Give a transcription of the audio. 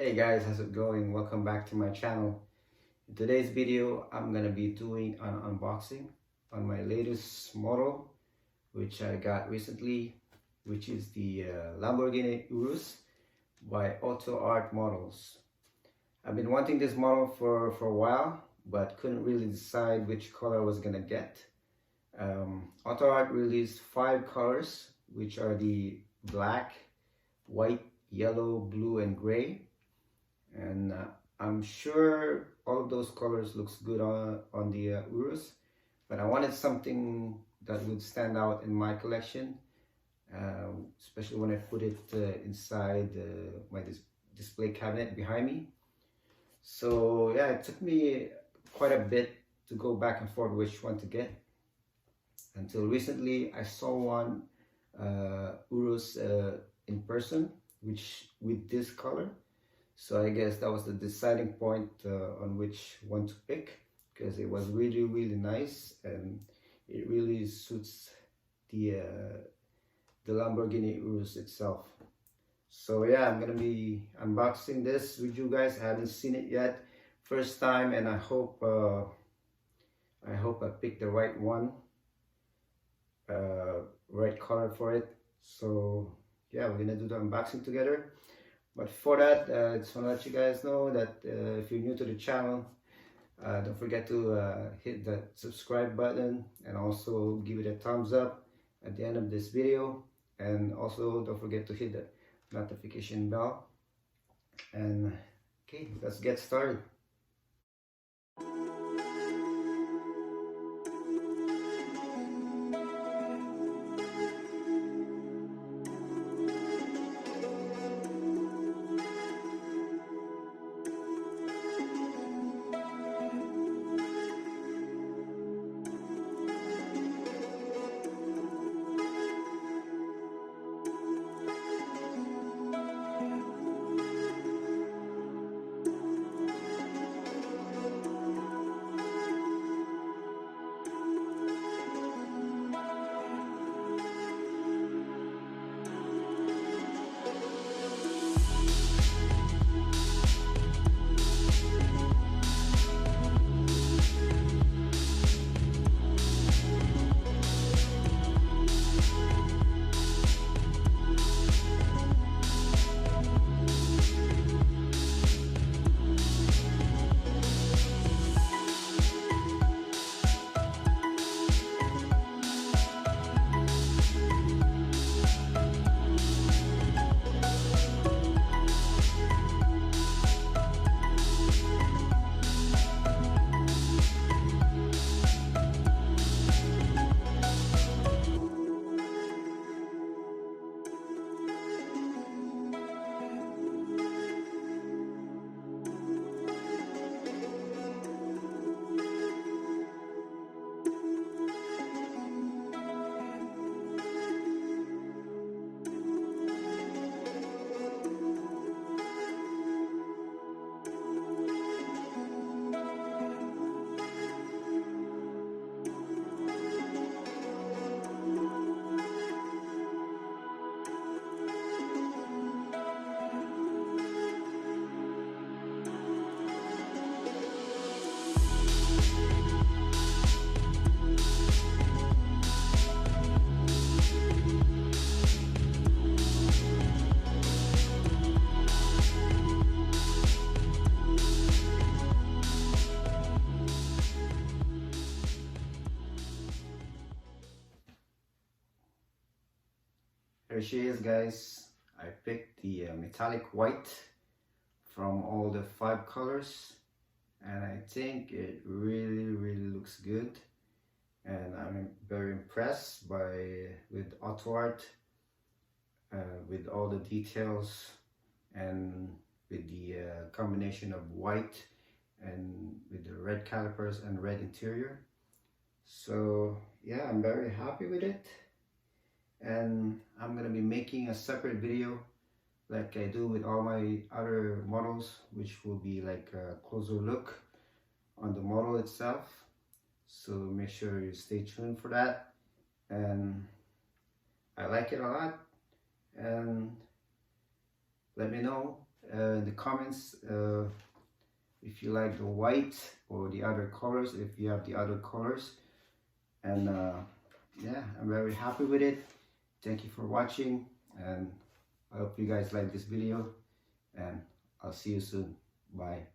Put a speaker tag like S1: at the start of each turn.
S1: Hey guys, how's it going? Welcome back to my channel. In today's video, I'm gonna be doing an unboxing on my latest model, which I got recently, which is the Lamborghini Urus by Autoart Models. I've been wanting this model for a while, but couldn't really decide which color I was gonna get. Autoart released 5 colors, which are the black, white, yellow, blue, and gray. And I'm sure all of those colors looks good on the Urus, but I wanted something that would stand out in my collection, especially when I put it inside my display cabinet behind me. So yeah, it took me quite a bit to go back and forth which one to get, until recently I saw one Urus in person, which with this color. So I guess that was the deciding point on which one to pick, because it was really nice and it really suits the Lamborghini Urus itself. So yeah, I'm gonna be unboxing this with you guys. I haven't seen it yet, first time, and I hope I picked the right one, right color for it. So yeah, we're gonna do the unboxing together. But before that, I just want to let you guys know that if you're new to the channel, don't forget to hit the subscribe button and also give it a thumbs up at the end of this video. And also don't forget to hit the notification bell. And okay, let's get started. Here she is, guys. I picked the metallic white from all the 5 colors, and I think it really looks good, and I'm very impressed with Autoart, with all the details and with the combination of white and with the red calipers and red interior. So yeah, I'm very happy with it, and I'm gonna be making a separate video like I do with all my other models, which will be like a closer look on the model itself. So make sure you stay tuned for that. And I like it a lot, and let me know in the comments if you like the white or the other colors, if you have the other colors. And yeah, I'm very happy with it. Thank you for watching, and I hope you guys like this video, and I'll see you soon. Bye.